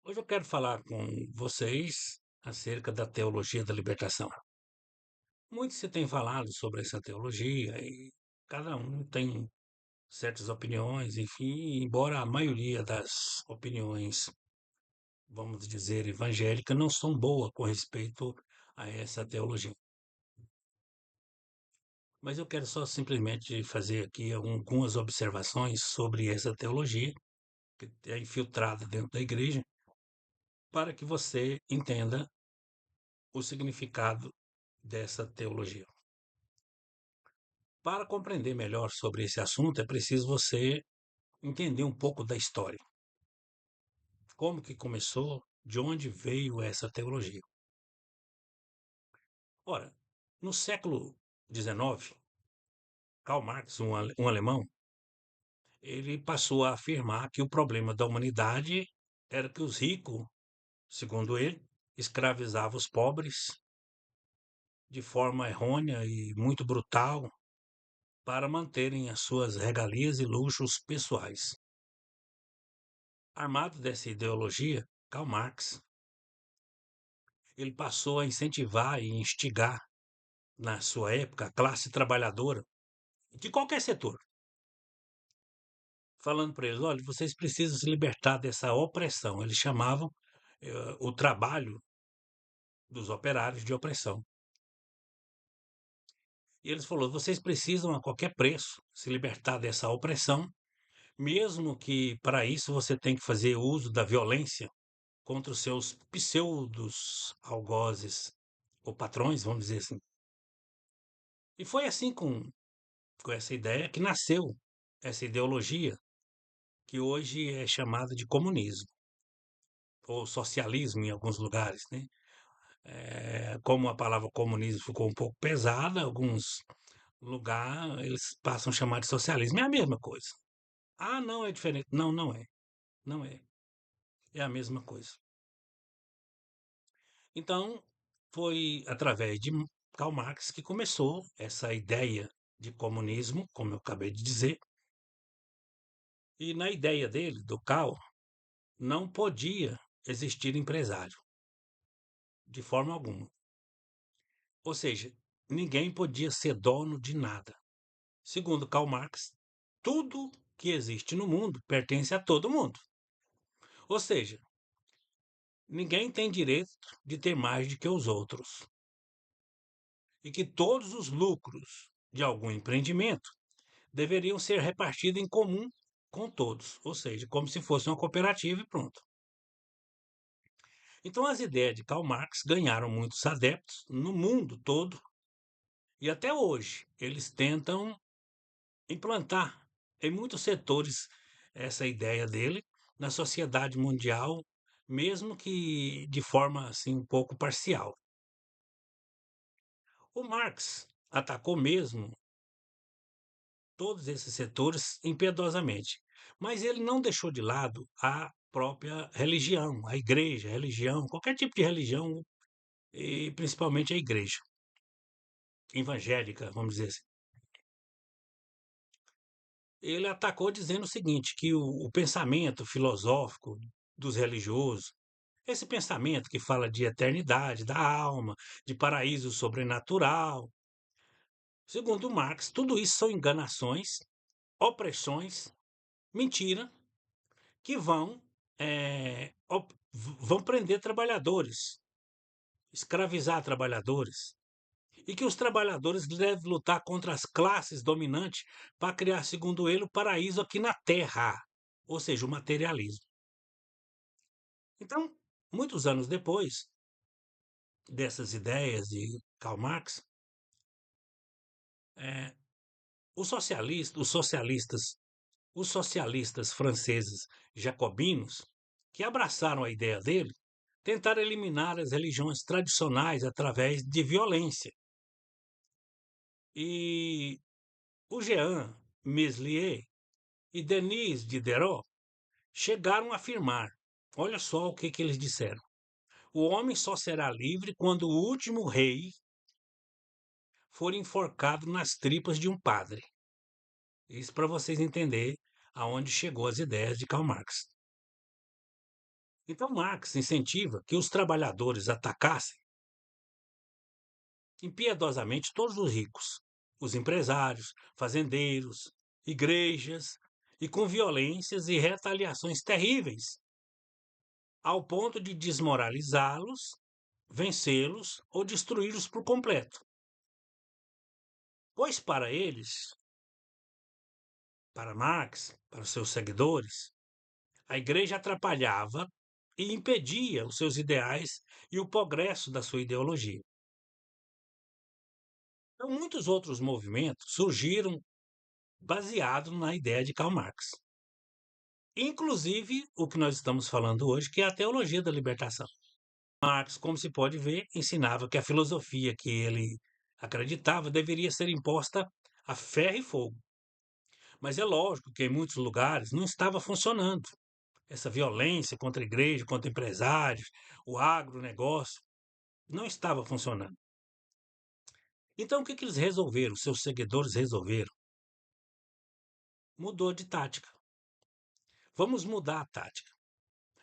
Hoje eu quero falar com vocês acerca da teologia da libertação. Muito se tem falado sobre essa teologia e cada um tem certas opiniões, enfim, embora a maioria das opiniões, vamos dizer, evangélicas, não são boas com respeito a essa teologia. Mas eu quero só simplesmente fazer aqui algumas observações sobre essa teologia, que é infiltrada dentro da igreja, para que você entenda o significado dessa teologia. Para compreender melhor sobre esse assunto, é preciso você entender um pouco da história. Como que começou, de onde veio essa teologia. Ora, no século XIX, Karl Marx, um alemão, ele passou a afirmar que o problema da humanidade era que os ricos, segundo ele, escravizavam os pobres de forma errônea e muito brutal para manterem as suas regalias e luxos pessoais. Armado dessa ideologia, Karl Marx ele passou a incentivar e instigar, na sua época, a classe trabalhadora de qualquer setor, falando para eles: olha, vocês precisam se libertar dessa opressão. Eles chamavam o trabalho dos operários de opressão. E eles falaram: vocês precisam, a qualquer preço, se libertar dessa opressão, mesmo que para isso você tem que fazer uso da violência contra os seus pseudos algozes ou patrões, vamos dizer assim. E foi assim com essa ideia que nasceu essa ideologia que hoje é chamada de comunismo ou socialismo em alguns lugares, né? Como a palavra comunismo ficou um pouco pesada, alguns lugares eles passam a chamar de socialismo. É a mesma coisa. Ah, não é diferente. Não, não é. Não é. É a mesma coisa. Então, foi através de Karl Marx que começou essa ideia de comunismo, como eu acabei de dizer. E na ideia dele, do Karl, não podia existir empresário, de forma alguma. Ou seja, ninguém podia ser dono de nada. Segundo Karl Marx, tudo que existe no mundo pertence a todo mundo. Ou seja, ninguém tem direito de ter mais do que os outros. E que todos os lucros de algum empreendimento deveriam ser repartidos em comum com todos. Ou seja, como se fosse uma cooperativa e pronto. Então, as ideias de Karl Marx ganharam muitos adeptos no mundo todo e até hoje eles tentam implantar em muitos setores essa ideia dele na sociedade mundial, mesmo que de forma assim um pouco parcial. O Marx atacou mesmo todos esses setores impiedosamente, mas ele não deixou de lado a própria religião, a igreja, a religião, qualquer tipo de religião, e principalmente a igreja evangélica, vamos dizer assim. Ele atacou dizendo o seguinte, que o pensamento filosófico dos religiosos, esse pensamento que fala de eternidade da alma, de paraíso sobrenatural, segundo Marx, tudo isso são enganações, opressões, mentira, que vão prender trabalhadores, escravizar trabalhadores, e que os trabalhadores devem lutar contra as classes dominantes para criar, segundo ele, o paraíso aqui na Terra, ou seja, o materialismo. Então, muitos anos depois dessas ideias de Karl Marx, eh, os socialistas franceses jacobinos, que abraçaram a ideia dele, tentaram eliminar as religiões tradicionais através de violência. E o Jean Meslier e Denis Diderot chegaram a afirmar, olha só o que eles disseram: o homem só será livre quando o último rei for enforcado nas tripas de um padre. Isso para vocês entenderem aonde chegou as ideias de Karl Marx. Então, Marx incentiva que os trabalhadores atacassem impiedosamente todos os ricos, os empresários, fazendeiros, igrejas, e com violências e retaliações terríveis, ao ponto de desmoralizá-los, vencê-los ou destruí-los por completo. Pois para eles, para Marx, para os seus seguidores, a igreja atrapalhava e impedia os seus ideais e o progresso da sua ideologia. Então, muitos outros movimentos surgiram baseados na ideia de Karl Marx. Inclusive o que nós estamos falando hoje, que é a teologia da libertação. Marx, como se pode ver, ensinava que a filosofia que ele acreditava deveria ser imposta a ferro e fogo. Mas é lógico que em muitos lugares não estava funcionando. Essa violência contra a igreja, contra empresários, o agronegócio, não estava funcionando. Então, o que eles resolveram? Seus seguidores resolveram? Mudou de tática. Vamos mudar a tática.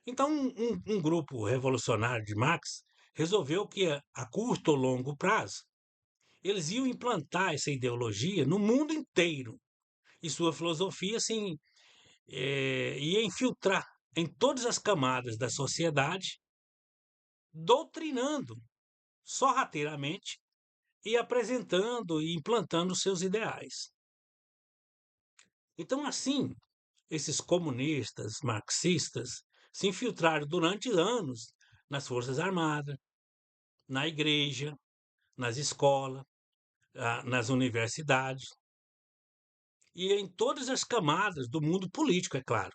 Então, um grupo revolucionário de Marx resolveu que, a curto ou longo prazo, eles iam implantar essa ideologia no mundo inteiro. E sua filosofia, assim, ia infiltrar em todas as camadas da sociedade, doutrinando sorrateiramente e apresentando e implantando seus ideais. Então, assim, esses comunistas, marxistas, se infiltraram durante anos nas Forças Armadas, na igreja, nas escolas, nas universidades e em todas as camadas do mundo político, é claro.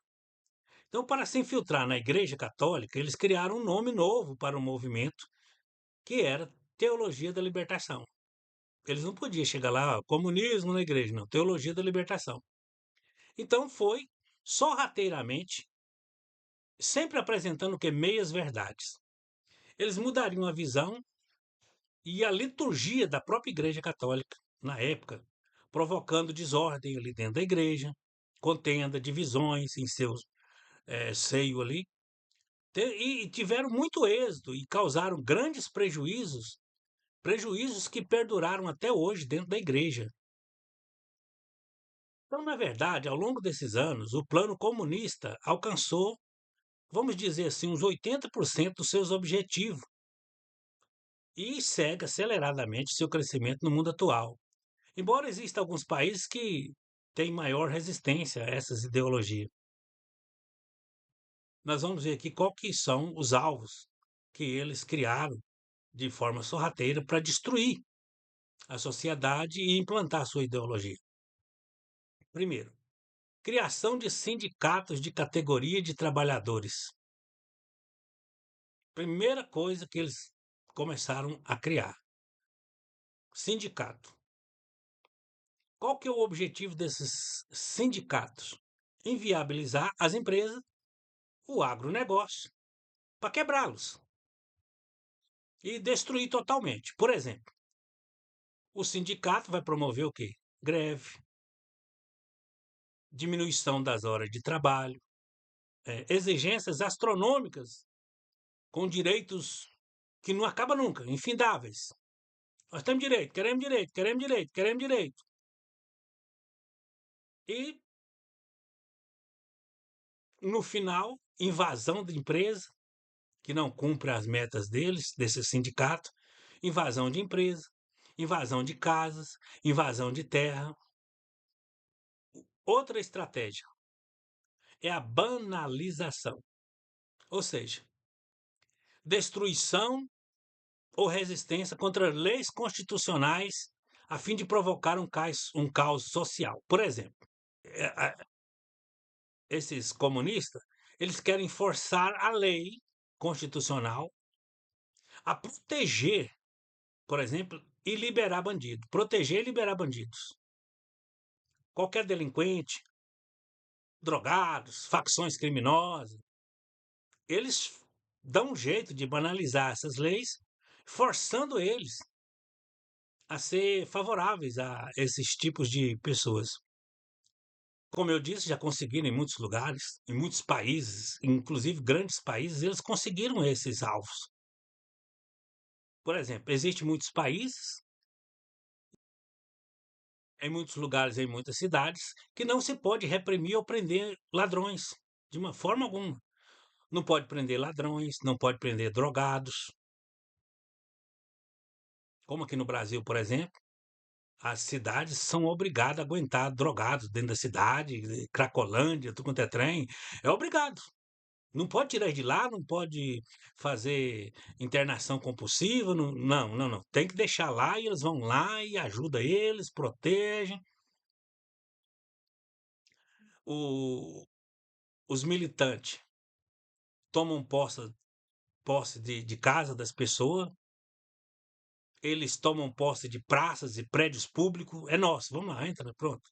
Então, para se infiltrar na Igreja Católica, eles criaram um nome novo para o movimento, que era Teologia da Libertação. Eles não podiam chegar lá, comunismo na igreja, não, Teologia da Libertação. Então, foi sorrateiramente, sempre apresentando o que? Meias verdades. Eles mudariam a visão e a liturgia da própria Igreja Católica, na época, provocando desordem ali dentro da igreja, contenda, divisões em seu seio ali, e tiveram muito êxito e causaram grandes prejuízos, prejuízos que perduraram até hoje dentro da igreja. Então, na verdade, ao longo desses anos, o plano comunista alcançou, vamos dizer assim, uns 80% dos seus objetivos e segue aceleradamente seu crescimento no mundo atual. Embora existam alguns países que têm maior resistência a essas ideologias. Nós vamos ver aqui qual que são os alvos que eles criaram de forma sorrateira para destruir a sociedade e implantar sua ideologia. Primeiro, criação de sindicatos de categoria de trabalhadores. Primeira coisa que eles começaram a criar. Sindicato. Qual que é o objetivo desses sindicatos? Inviabilizar as empresas, o agronegócio, para quebrá-los e destruir totalmente. Por exemplo, o sindicato vai promover o quê? Greve, diminuição das horas de trabalho, exigências astronômicas com direitos que não acabam nunca, infindáveis. Nós temos direito, queremos direito, queremos direito, queremos direito. E, no final, invasão de empresa que não cumpre as metas deles, desse sindicato, invasão de empresa, invasão de casas, invasão de terra. Outra estratégia é a banalização, ou seja, destruição ou resistência contra leis constitucionais a fim de provocar um caos social. Por exemplo, esses comunistas, eles querem forçar a lei constitucional a proteger, por exemplo, e liberar bandidos. Proteger e liberar bandidos. Qualquer delinquente, drogados, facções criminosas, eles dão um jeito de banalizar essas leis, forçando eles a ser favoráveis a esses tipos de pessoas. Como eu disse, já conseguiram em muitos lugares, em muitos países, inclusive grandes países, eles conseguiram esses alvos. Por exemplo, existem muitos países, em muitos lugares, em muitas cidades, que não se pode reprimir ou prender ladrões, de uma forma alguma. Não pode prender ladrões, não pode prender drogados, como aqui no Brasil, por exemplo. As cidades são obrigadas a aguentar drogados dentro da cidade, Cracolândia, tudo quanto é trem, é obrigado. Não pode tirar de lá, não pode fazer internação compulsiva, não, não, não. Tem que deixar lá e eles vão lá e ajuda eles, protegem. O- os militantes tomam posse de casa das pessoas, eles tomam posse de praças e prédios públicos, é nosso, vamos lá, entra, pronto.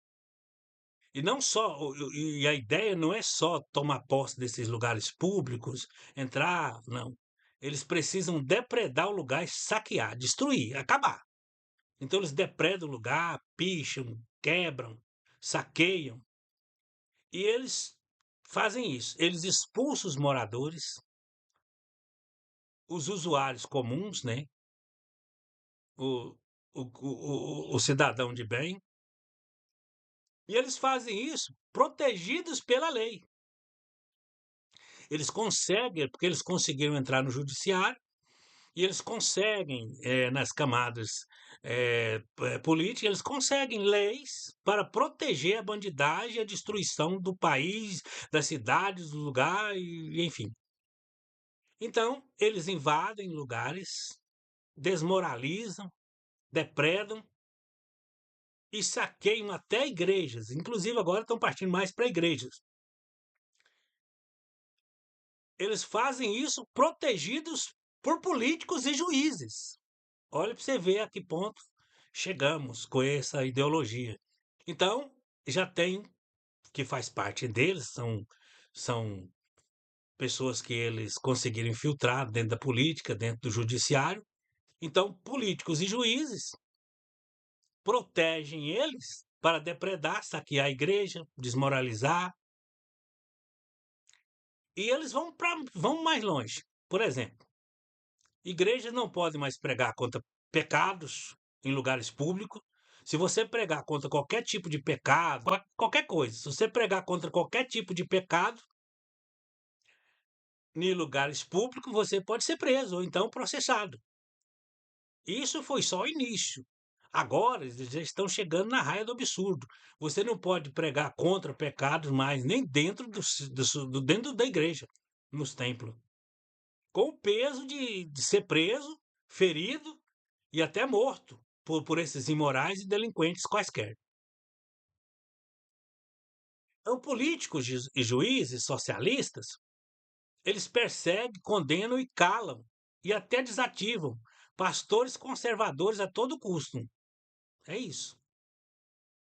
E não só, e a ideia não é só tomar posse desses lugares públicos, entrar, não. Eles precisam depredar o lugar e saquear, destruir, acabar. Então eles depredam o lugar, picham, quebram, saqueiam, e eles fazem isso. Eles expulsam os moradores, os usuários comuns, né? O, o cidadão de bem, e eles fazem isso protegidos pela lei. Eles conseguem, porque eles conseguiram entrar no judiciário, e eles conseguem, nas camadas políticas, eles conseguem leis para proteger a bandidagem e a destruição do país, das cidades, do lugar, e, enfim. Então, eles invadem lugares, desmoralizam, depredam e saqueiam até igrejas. Inclusive, agora estão partindo mais para igrejas. Eles fazem isso protegidos por políticos e juízes. Olha para você ver a que ponto chegamos com essa ideologia. Então, já tem que faz parte deles, são pessoas que eles conseguiram infiltrar dentro da política, dentro do judiciário. Então, políticos e juízes protegem eles para depredar, saquear a igreja, desmoralizar, e eles vão mais longe. Por exemplo, igrejas não podem mais pregar contra pecados em lugares públicos. Se você pregar contra qualquer tipo de pecado, qualquer coisa, se você pregar contra qualquer tipo de pecado em lugares públicos, você pode ser preso ou então processado. Isso foi só o início. Agora eles já estão chegando na raia do absurdo. Você não pode pregar contra pecados mais nem dentro dentro da igreja, nos templos, com o peso de ser preso, ferido e até morto por esses imorais e delinquentes quaisquer. Então, políticos e juízes socialistas, eles perseguem, condenam e calam, e até desativam pastores conservadores a todo custo. É isso.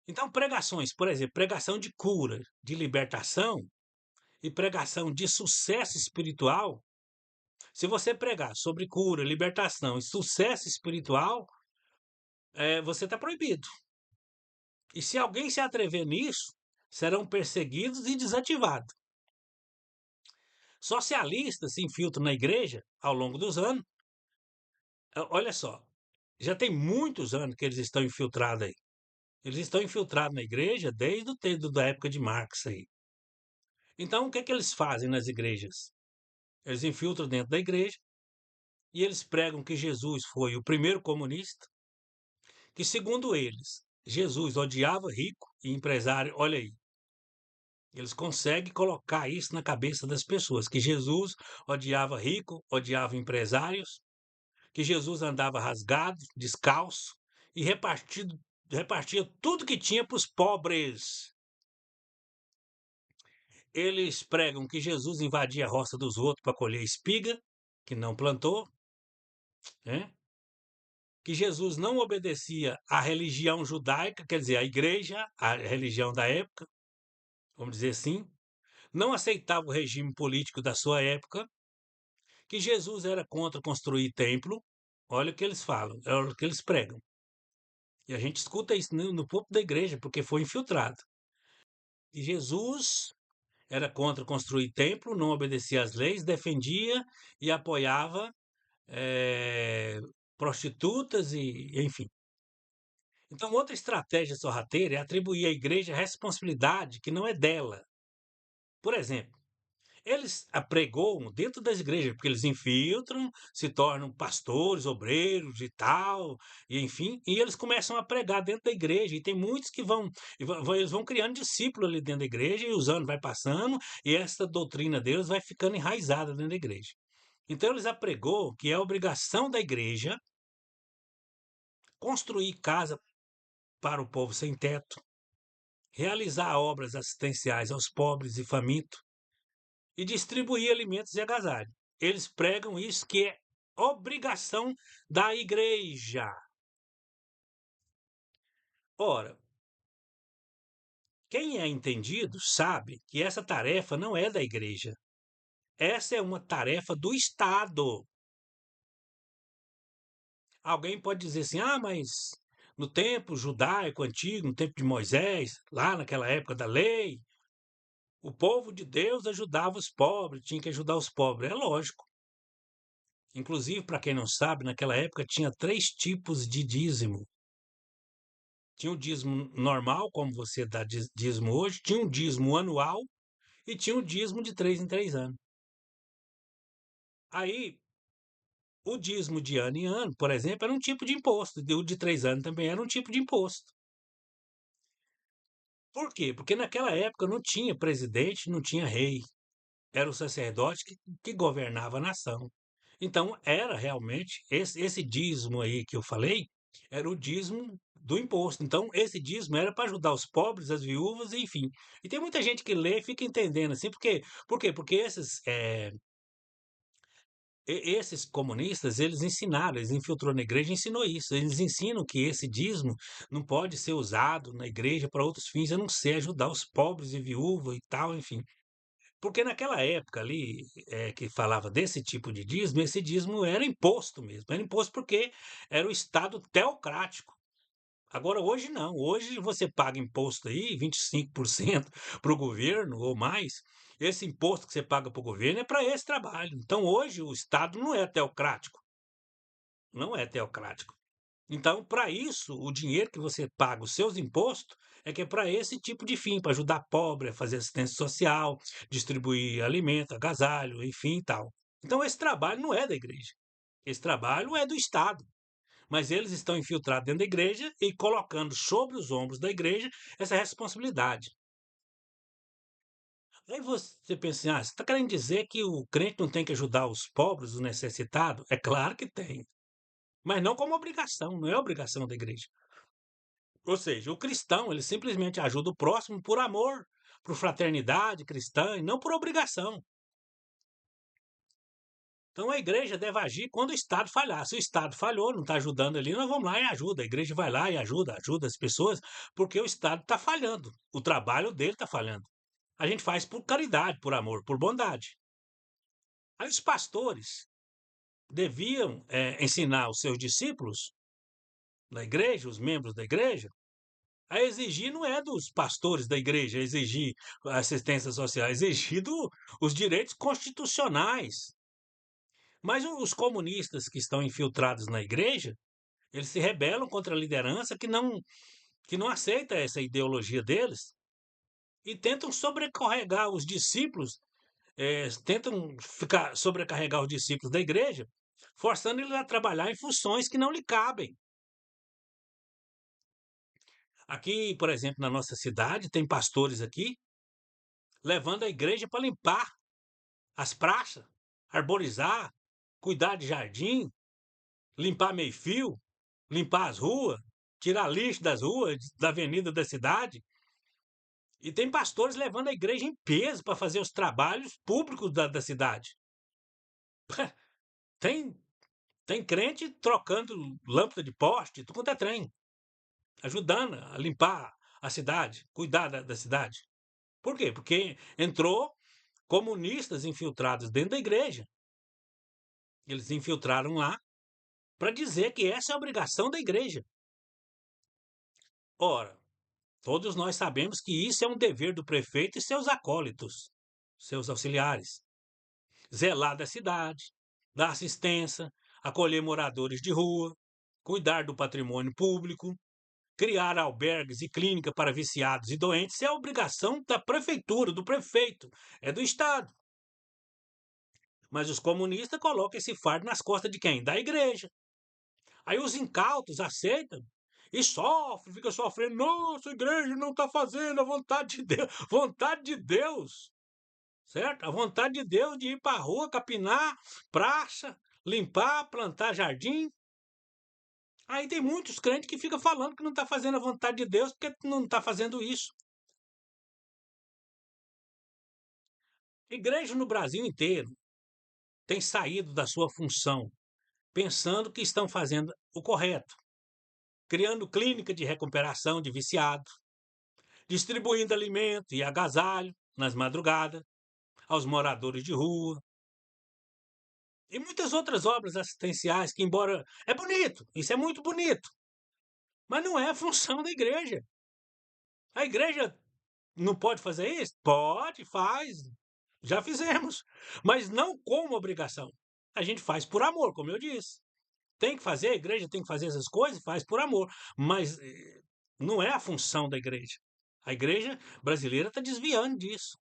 Então, pregações, por exemplo, pregação de cura, de libertação e pregação de sucesso espiritual. Se você pregar sobre cura, libertação e sucesso espiritual, você está proibido. E se alguém se atrever nisso, serão perseguidos e desativados. Socialistas se infiltram na igreja ao longo dos anos. Olha só, já tem muitos anos que eles estão infiltrados aí. Eles estão infiltrados na igreja desde o tempo da época de Marx aí. Então, o que é que eles fazem nas igrejas? Eles infiltram dentro da igreja e eles pregam que Jesus foi o primeiro comunista, que, segundo eles, Jesus odiava rico e empresário. Olha aí, eles conseguem colocar isso na cabeça das pessoas, que Jesus odiava rico, odiava empresários, que Jesus andava rasgado, descalço e repartia tudo que tinha para os pobres. Eles pregam que Jesus invadia a roça dos outros para colher espiga, que não plantou, né? Que Jesus não obedecia à religião judaica, quer dizer, à igreja, à religião da época, vamos dizer assim, não aceitava o regime político da sua época, que Jesus era contra construir templo. Olha o que eles falam, é o que eles pregam. E a gente escuta isso no púlpito da igreja, porque foi infiltrado. E Jesus era contra construir templo, não obedecia às leis, defendia e apoiava eh, prostitutas e enfim. Então, outra estratégia sorrateira é atribuir à igreja responsabilidade que não é dela. Por exemplo, eles apregoam dentro das igrejas, porque eles infiltram, se tornam pastores, obreiros e tal, e enfim, e eles começam a pregar dentro da igreja. E tem muitos que eles vão criando discípulos ali dentro da igreja, e os anos vai passando, e essa doutrina deles vai ficando enraizada dentro da igreja. Então, eles apregoam que é obrigação da igreja construir casa para o povo sem teto, realizar obras assistenciais aos pobres e famintos e distribuir alimentos e agasalho. Eles pregam isso que é obrigação da igreja. Ora, quem é entendido sabe que essa tarefa não é da igreja. Essa é uma tarefa do Estado. Alguém pode dizer assim: ah, mas no tempo judaico antigo, no tempo de Moisés, lá naquela época da lei, o povo de Deus ajudava os pobres, tinha que ajudar os pobres. É lógico. Inclusive, para quem não sabe, naquela época tinha três tipos de dízimo. Tinha o dízimo normal, como você dá dízimo hoje, tinha um dízimo anual e tinha um dízimo de 3 em 3 anos. Aí, o dízimo de ano em ano, por exemplo, era um tipo de imposto, e o de 3 anos também era um tipo de imposto. Por quê? Porque naquela época não tinha presidente, não tinha rei, era o sacerdote que governava a nação. Então, era realmente esse dízimo aí que eu falei, era o dízimo do imposto. Então, esse dízimo era para ajudar os pobres, as viúvas, enfim. E tem muita gente que lê e fica entendendo assim, por quê? Porque esses comunistas, eles ensinaram, eles infiltrou na igreja e ensinou isso. Eles ensinam que esse dízimo não pode ser usado na igreja para outros fins, a não ser ajudar os pobres e viúvas e tal, enfim. Porque naquela época ali, que falava desse tipo de dízimo, esse dízimo era imposto mesmo. Era imposto porque era o Estado teocrático. Agora, hoje não. Hoje você paga imposto aí, 25% para o governo ou mais. Esse imposto que você paga para o governo é para esse trabalho. Então, hoje, o Estado não é teocrático. Não é teocrático. Então, para isso, o dinheiro que você paga, os seus impostos, é que é para esse tipo de fim, para ajudar pobre, a fazer assistência social, distribuir alimento, agasalho, enfim e tal. Então, esse trabalho não é da igreja. Esse trabalho é do Estado. Mas eles estão infiltrados dentro da igreja e colocando sobre os ombros da igreja essa responsabilidade. Aí você pensa assim, ah, você está querendo dizer que o crente não tem que ajudar os pobres, os necessitados? É claro que tem, mas não como obrigação, não é obrigação da igreja. Ou seja, o cristão, ele simplesmente ajuda o próximo por amor, por fraternidade cristã e não por obrigação. Então a igreja deve agir quando o Estado falhar. Se o Estado falhou, não está ajudando ali, nós vamos lá e ajuda. A igreja vai lá e ajuda, ajuda as pessoas, porque o Estado está falhando. O trabalho dele está falhando. A gente faz por caridade, por amor, por bondade. Aí os pastores deviam ensinar os seus discípulos da igreja, os membros da igreja, a exigir não é dos pastores da igreja exigir assistência social, é exigir os direitos constitucionais. Mas os comunistas que estão infiltrados na igreja, eles se rebelam contra a liderança que não aceita essa ideologia deles e tentam sobrecarregar os discípulos, tentam sobrecarregar os discípulos da igreja, forçando eles a trabalhar em funções que não lhe cabem. Aqui, por exemplo, na nossa cidade, tem pastores aqui levando a igreja para limpar as praças, arborizar, cuidar de jardim, limpar meio-fio, limpar as ruas, tirar lixo das ruas, da avenida da cidade. E tem pastores levando a igreja em peso para fazer os trabalhos públicos da cidade. Tem, tem crente trocando lâmpada de poste, tudo quanto é trem, ajudando a limpar a cidade, cuidar da cidade. Por quê? Porque entrou comunistas infiltrados dentro da igreja. Eles infiltraram lá para dizer que essa é a obrigação da igreja. Ora, Todos nós sabemos que isso é um dever do prefeito e seus acólitos, seus auxiliares. Zelar da cidade, dar assistência, acolher moradores de rua, cuidar do patrimônio público, criar albergues e clínica para viciados e doentes é obrigação da prefeitura, do prefeito, é do Estado. Mas os comunistas colocam esse fardo nas costas de quem? Da igreja. Aí os incautos aceitam e sofrem, fica sofrendo. Nossa, a igreja não está fazendo a vontade de Deus. Vontade de Deus, certo? A vontade de Deus de ir para a rua, capinar, praça, limpar, plantar jardim. Aí tem muitos crentes que ficam falando que não está fazendo a vontade de Deus porque não está fazendo isso. Igreja no Brasil inteiro tem saído da sua função, pensando que estão fazendo o correto, criando clínica de recuperação de viciados, distribuindo alimento e agasalho nas madrugadas aos moradores de rua, e muitas outras obras assistenciais que, embora é bonito, isso é muito bonito, mas não é a função da igreja. A igreja não pode fazer isso? Pode, faz. Já fizemos, mas não como obrigação. A gente faz por amor, como eu disse. Tem que fazer, a igreja tem que fazer essas coisas, faz por amor, mas não é a função da igreja. A igreja brasileira está desviando disso.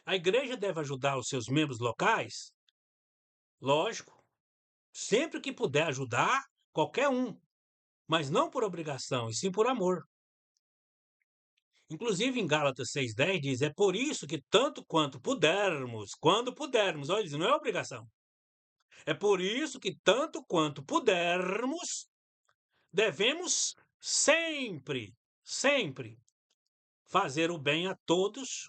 A igreja deve ajudar os seus membros locais, lógico, sempre que puder ajudar qualquer um, mas não por obrigação, e sim por amor. Inclusive em Gálatas 6,10 diz: é por isso que tanto quanto pudermos, quando pudermos, olha, isso não é obrigação. É por isso que tanto quanto pudermos, devemos sempre, sempre fazer o bem a todos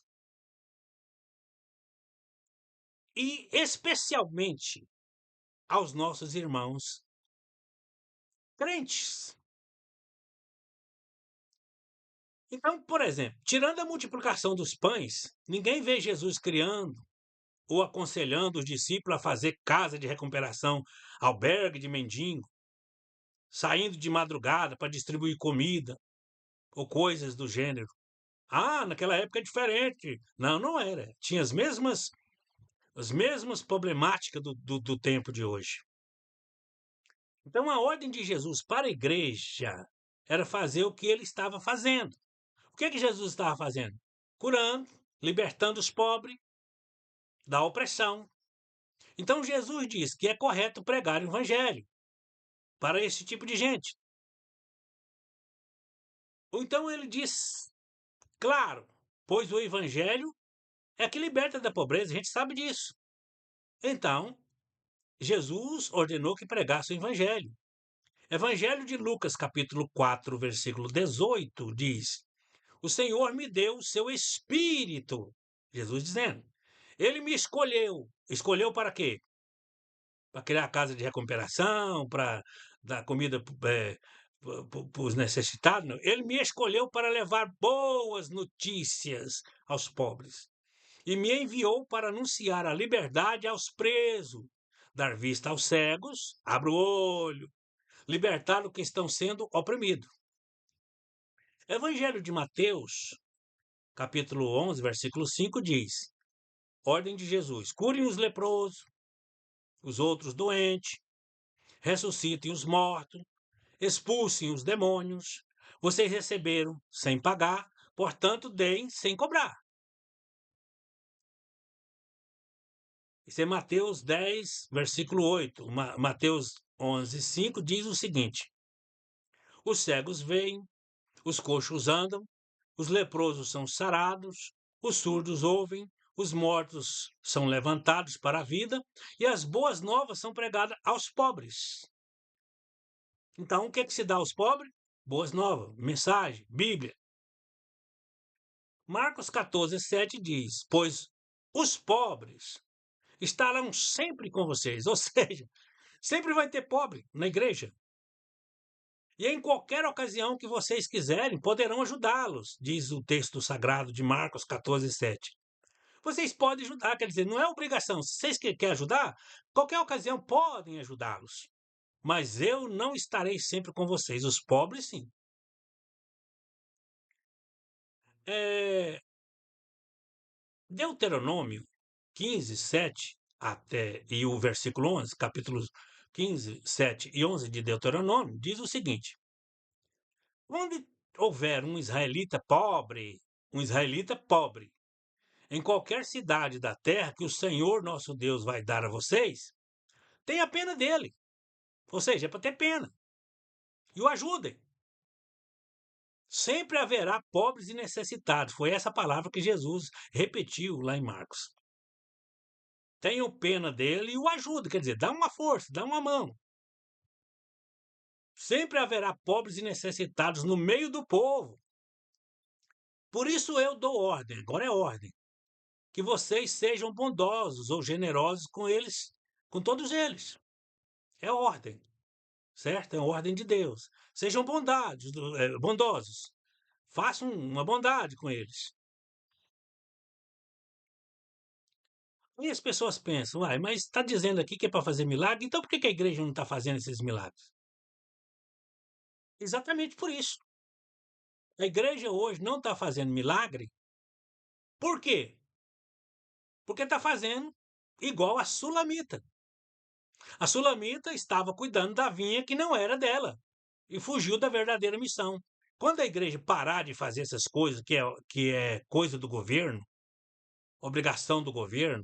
e especialmente aos nossos irmãos crentes. Então, por exemplo, tirando a multiplicação dos pães, ninguém vê Jesus criando ou aconselhando os discípulos a fazer casa de recuperação, albergue de mendigo, saindo de madrugada para distribuir comida ou coisas do gênero. Ah, naquela época é diferente. Não, não era. Tinha as mesmas problemáticas do tempo de hoje. Então, a ordem de Jesus para a igreja era fazer o que ele estava fazendo. O que Jesus estava fazendo? Curando, libertando os pobres da opressão. Então, Jesus diz que é correto pregar o evangelho para esse tipo de gente. Ou então ele diz, claro, pois o evangelho é que liberta da pobreza, a gente sabe disso. Então, Jesus ordenou que pregasse o evangelho. Evangelho de Lucas, capítulo 4, versículo 18, diz: o Senhor me deu o seu espírito. Jesus dizendo: ele me escolheu. Escolheu para quê? Para criar a casa de recuperação, para dar comida para os necessitados? Não. Ele me escolheu para levar boas notícias aos pobres. E me enviou para anunciar a liberdade aos presos, dar vista aos cegos, abra o olho, libertar os que estão sendo oprimidos. Evangelho de Mateus, capítulo 11, versículo 5 diz: ordem de Jesus: curem os leprosos, os outros doentes, ressuscitem os mortos, expulsem os demônios. Vocês receberam sem pagar, portanto, deem sem cobrar. Isso é Mateus 10, versículo 8. Mateus 11, 5 diz o seguinte: os cegos veem, os coxos andam, os leprosos são sarados, os surdos ouvem, os mortos são levantados para a vida e as boas novas são pregadas aos pobres. Então, o que é que se dá aos pobres? Boas novas, mensagem, Bíblia. Marcos 14, 7 diz: pois os pobres estarão sempre com vocês, ou seja, sempre vai ter pobre na igreja. E em qualquer ocasião que vocês quiserem, poderão ajudá-los, diz o texto sagrado de Marcos 14, 7. Vocês podem ajudar, quer dizer, não é obrigação. Se vocês querem ajudar, qualquer ocasião podem ajudá-los. Mas eu não estarei sempre com vocês. Os pobres, sim. Eh, Deuteronômio 15:7 até e o versículo 11, capítulos 15, 7 e 11 de Deuteronômio, diz o seguinte: onde houver um israelita pobre, em qualquer cidade da terra que o Senhor nosso Deus vai dar a vocês, tenha pena dele. Ou seja, é para ter pena. E o ajudem. Sempre haverá pobres e necessitados. Foi essa palavra que Jesus repetiu lá em Marcos. Tenham pena dele e o ajudem. Quer dizer, dá uma força, dá uma mão. Sempre haverá pobres e necessitados no meio do povo. Por isso eu dou ordem, agora é ordem, que vocês sejam bondosos ou generosos com eles, com todos eles. É ordem, certo? É ordem de Deus. Sejam bondosos. Façam uma bondade com eles. E as pessoas pensam, uai, mas está dizendo aqui que é para fazer milagre, então por que que a igreja não está fazendo esses milagres? Exatamente por isso. A igreja hoje não está fazendo milagre. Por quê? Porque está fazendo igual a Sulamita. A Sulamita estava cuidando da vinha que não era dela e fugiu da verdadeira missão. Quando a igreja parar de fazer essas coisas, que é coisa do governo, obrigação do governo,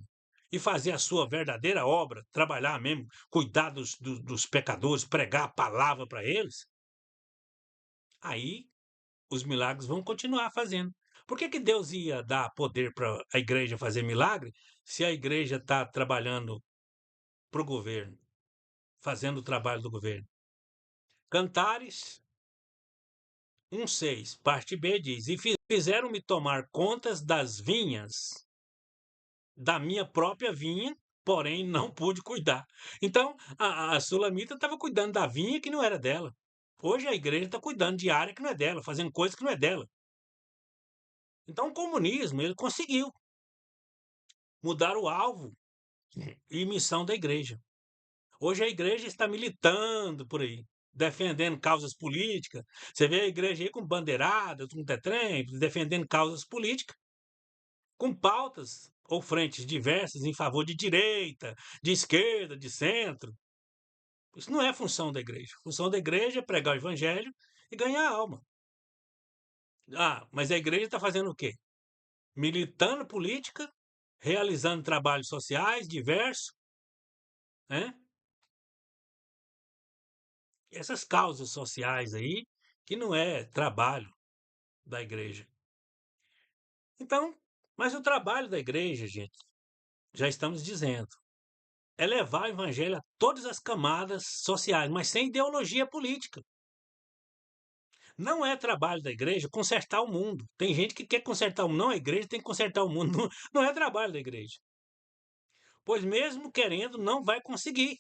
e fazer a sua verdadeira obra, trabalhar mesmo, cuidar dos pecadores, pregar a palavra para eles, aí os milagres vão continuar fazendo. Por que que Deus ia dar poder para a igreja fazer milagre se a igreja está trabalhando para o governo, fazendo o trabalho do governo? Cantares 1:6, parte B diz: E fizeram-me tomar contas das vinhas, da minha própria vinha, porém não pude cuidar. Então, a Sulamita estava cuidando da vinha que não era dela. Hoje a igreja está cuidando de área que não é dela, fazendo coisa que não é dela. Então, o comunismo, ele conseguiu mudar o alvo e missão da igreja. Hoje a igreja está militando por aí, defendendo causas políticas. Você vê a igreja aí com bandeiradas, com tetrem, defendendo causas políticas, com pautas ou frentes diversas em favor de direita, de esquerda, de centro. Isso não é função da igreja. A função da igreja é pregar o evangelho e ganhar alma. Ah, mas a igreja está fazendo o quê? Militando política, realizando trabalhos sociais diversos, né? Essas causas sociais aí, que não é trabalho da igreja. Então, mas o trabalho da igreja, gente, já estamos dizendo, é levar o evangelho a todas as camadas sociais, mas sem ideologia política. Não é trabalho da igreja consertar o mundo. Tem gente que quer consertar o mundo. Não, a igreja tem que consertar o mundo. Não, não é trabalho da igreja. Pois mesmo querendo, não vai conseguir.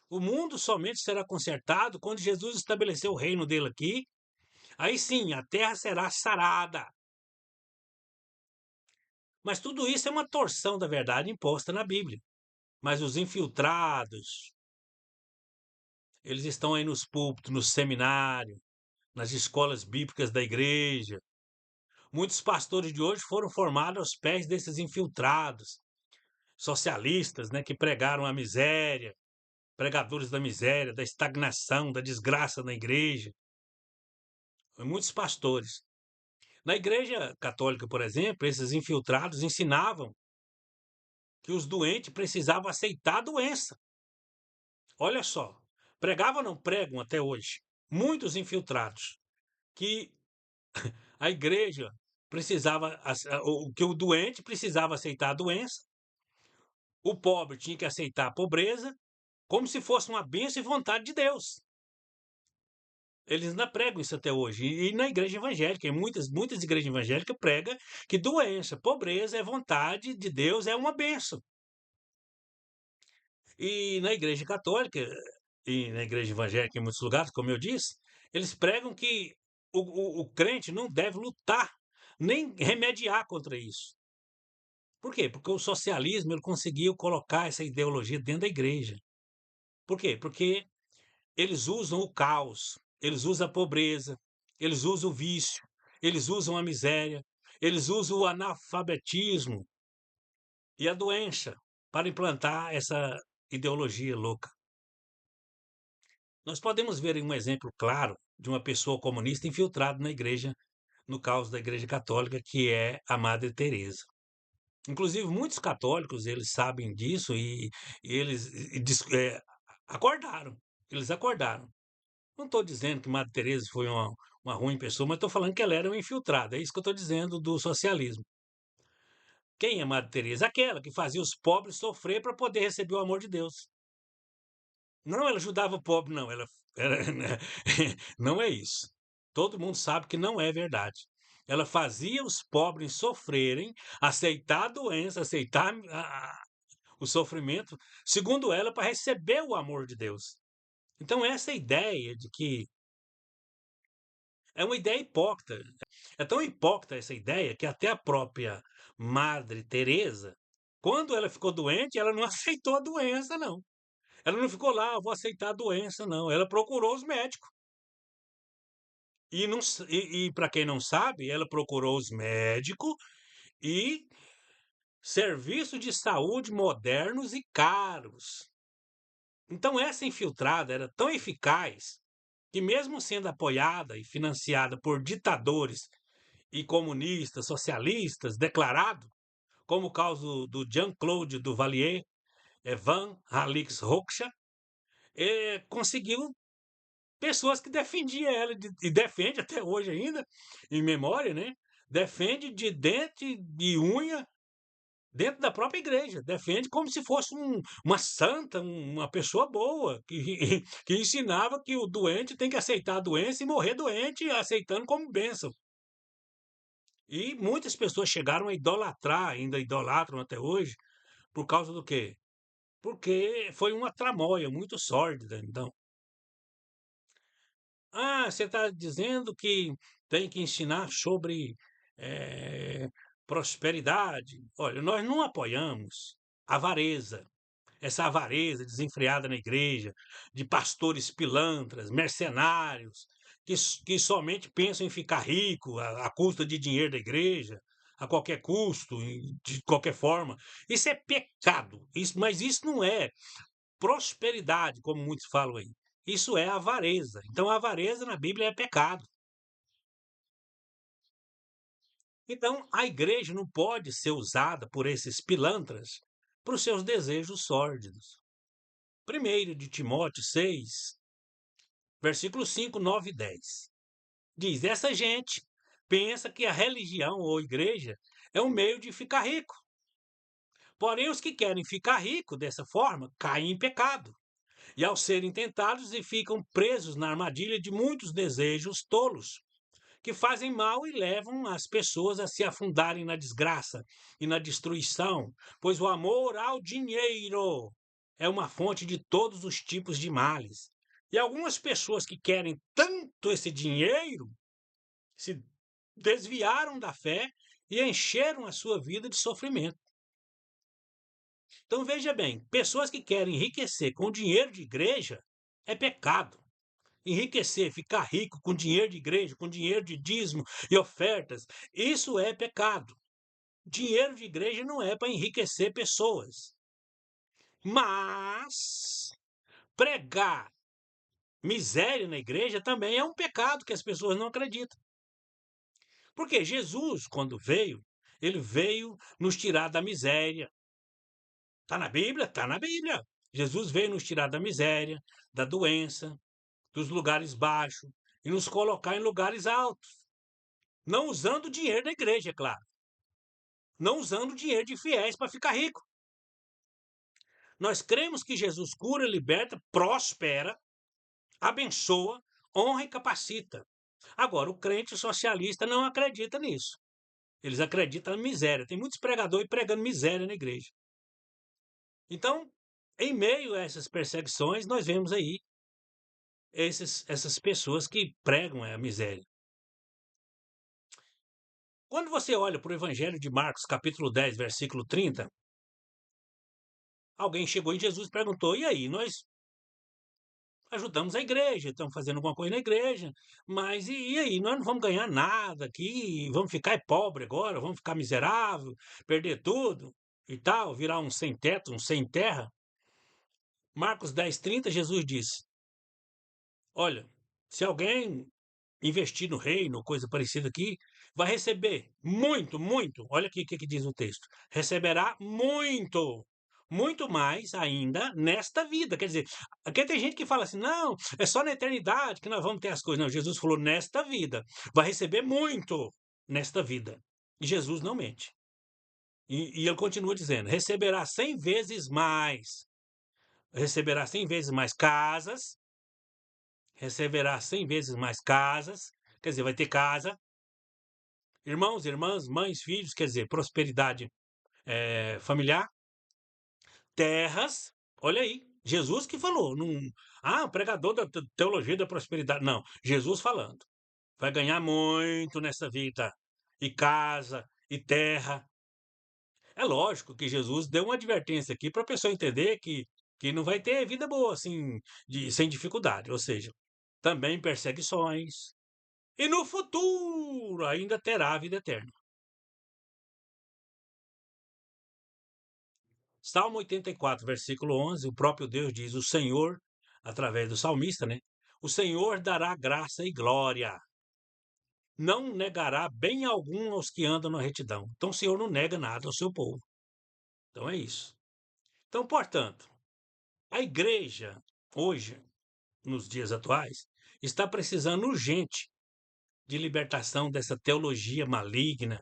O mundo somente será consertado quando Jesus estabelecer o reino dele aqui. Aí sim, a terra será sarada. Mas tudo isso é uma torção da verdade imposta na Bíblia. Mas os infiltrados, eles estão aí nos púlpitos, no seminário, nas escolas bíblicas da igreja. Muitos pastores de hoje foram formados aos pés desses infiltrados, socialistas, né, que pregaram a miséria, pregadores da miséria, da estagnação, da desgraça na igreja. Muitos pastores. Na igreja católica, por exemplo, esses infiltrados ensinavam que os doentes precisavam aceitar a doença. Olha só, pregavam não pregam até hoje. Muitos infiltrados que a igreja precisava, que o doente precisava aceitar a doença, o pobre tinha que aceitar a pobreza, como se fosse uma bênção e vontade de Deus. Eles ainda pregam isso até hoje. E na igreja evangélica, em muitas igrejas evangélicas pregam que doença, pobreza é vontade de Deus, é uma bênção. E na igreja católica e na igreja evangélica em muitos lugares, como eu disse, eles pregam que o crente não deve lutar, nem remediar contra isso. Por quê? Porque o socialismo ele conseguiu colocar essa ideologia dentro da igreja. Por quê? Porque eles usam o caos, eles usam a pobreza, eles usam o vício, eles usam a miséria, eles usam o analfabetismo e a doença para implantar essa ideologia louca. Nós podemos ver em um exemplo claro de uma pessoa comunista infiltrada na igreja, no caso da Igreja Católica, que é a Madre Teresa. Inclusive, muitos católicos, eles sabem disso e eles acordaram. Eles acordaram. Não estou dizendo que Madre Teresa foi uma ruim pessoa, mas estou falando que ela era uma infiltrada. É isso que eu estou dizendo do socialismo. Quem é Madre Teresa? Aquela que fazia os pobres sofrer para poder receber o amor de Deus. Não, ela ajudava o pobre, não. Não é isso. Todo mundo sabe que não é verdade. Ela fazia os pobres sofrerem, aceitar a doença, aceitar o sofrimento, segundo ela, para receber o amor de Deus. Então, essa ideia de que é uma ideia hipócrita. É tão hipócrita essa ideia que até a própria Madre Teresa, quando ela ficou doente, ela não aceitou a doença, não. Ela não ficou lá, vou aceitar a doença, não. Ela procurou os médicos. E para quem não sabe, ela procurou os médicos e serviços de saúde modernos e caros. Então, essa infiltrada era tão eficaz que, mesmo sendo apoiada e financiada por ditadores e comunistas, socialistas, declarado, como o caso do Jean-Claude Duvalier, Van Halix Hoxha, conseguiu pessoas que defendiam ela, e defende até hoje ainda, em memória, né? Defende de dente, de unha, dentro da própria igreja. Defende como se fosse uma santa, uma pessoa boa, que, que ensinava que o doente tem que aceitar a doença e morrer doente, aceitando como bênção. E muitas pessoas chegaram a idolatrar, ainda idolatram até hoje, por causa do quê? Porque foi uma tramóia muito sórdida, então. Ah, você está dizendo que tem que ensinar sobre eh, prosperidade. Olha, nós não apoiamos avareza, essa avareza desenfreada na igreja, de pastores pilantras, mercenários, que somente pensam em ficar rico à custa de dinheiro da igreja, a qualquer custo, de qualquer forma. Isso é pecado, mas isso não é prosperidade, como muitos falam aí. Isso é avareza. Então, a avareza na Bíblia é pecado. Então, a igreja não pode ser usada por esses pilantras para os seus desejos sórdidos. 1 de Timóteo 6, versículos 5, 9 e 10. Diz: essa gente pensa que a religião ou igreja é um meio de ficar rico. Porém, os que querem ficar rico dessa forma caem em pecado. E ao serem tentados e ficam presos na armadilha de muitos desejos tolos, que fazem mal e levam as pessoas a se afundarem na desgraça e na destruição, pois o amor ao dinheiro é uma fonte de todos os tipos de males. E algumas pessoas que querem tanto esse dinheiro se desviaram da fé e encheram a sua vida de sofrimento. Então veja bem, pessoas que querem enriquecer com dinheiro de igreja é pecado. Enriquecer, ficar rico com dinheiro de igreja, com dinheiro de dízimo e ofertas, isso é pecado. Dinheiro de igreja não é para enriquecer pessoas. Mas pregar miséria na igreja também é um pecado que as pessoas não acreditam. Porque Jesus, quando veio, ele veio nos tirar da miséria. Está na Bíblia? Está na Bíblia. Jesus veio nos tirar da miséria, da doença, dos lugares baixos e nos colocar em lugares altos. Não usando o dinheiro da igreja, é claro. Não usando o dinheiro de fiéis para ficar rico. Nós cremos que Jesus cura, liberta, prospera, abençoa, honra e capacita. Agora, o crente socialista não acredita nisso. Eles acreditam na miséria. Tem muitos pregadores pregando miséria na igreja. Então, em meio a essas perseguições, nós vemos aí essas pessoas que pregam a miséria. Quando você olha para o Evangelho de Marcos, capítulo 10, versículo 30, alguém chegou em Jesus e perguntou: e aí, ajudamos a igreja, estamos fazendo alguma coisa na igreja, mas e aí? Nós não vamos ganhar nada aqui, vamos ficar pobre agora, vamos ficar miserável, perder tudo e tal, virar um sem teto, um sem terra. Marcos 10:30, Jesus diz: olha, se alguém investir no reino, coisa parecida aqui, vai receber muito, muito. Olha aqui o que diz o texto: receberá muito, muito mais ainda nesta vida. Quer dizer, aqui tem gente que fala assim: não, é só na eternidade que nós vamos ter as coisas. Não, Jesus falou nesta vida, vai receber muito nesta vida. E Jesus não mente. E ele continua dizendo: receberá 100 vezes mais, receberá 100 vezes mais casas, receberá 100 vezes mais casas, quer dizer, vai ter casa, irmãos, irmãs, mães, filhos, quer dizer, prosperidade familiar, terras, olha aí, Jesus que falou, o pregador da teologia da prosperidade, não, Jesus falando, vai ganhar muito nessa vida, e casa, e terra. É lógico que Jesus deu uma advertência aqui para a pessoa entender que não vai ter vida boa, assim, sem dificuldade, ou seja, também perseguições, e no futuro ainda terá a vida eterna. Salmo 84, versículo 11, o próprio Deus diz: o Senhor, através do salmista, né? O Senhor dará graça e glória, não negará bem algum aos que andam na retidão. Então o Senhor não nega nada ao seu povo. Então é isso. Então, portanto, a igreja, hoje, nos dias atuais, está precisando urgente de libertação dessa teologia maligna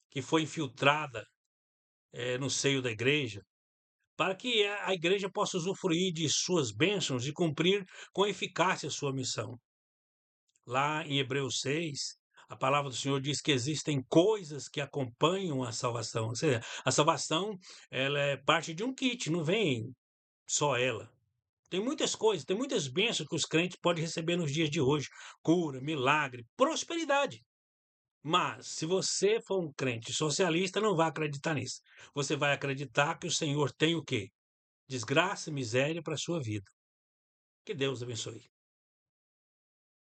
que foi infiltrada no seio da igreja, para que a igreja possa usufruir de suas bênçãos e cumprir com eficácia a sua missão. Lá em Hebreus 6, a palavra do Senhor diz que existem coisas que acompanham a salvação. Ou seja, a salvação, ela é parte de um kit, não vem só ela. Tem muitas coisas, tem muitas bênçãos que os crentes podem receber nos dias de hoje: cura, milagre, prosperidade. Mas, se você for um crente socialista, não vai acreditar nisso. Você vai acreditar que o Senhor tem o quê? Desgraça e miséria para a sua vida. Que Deus abençoe.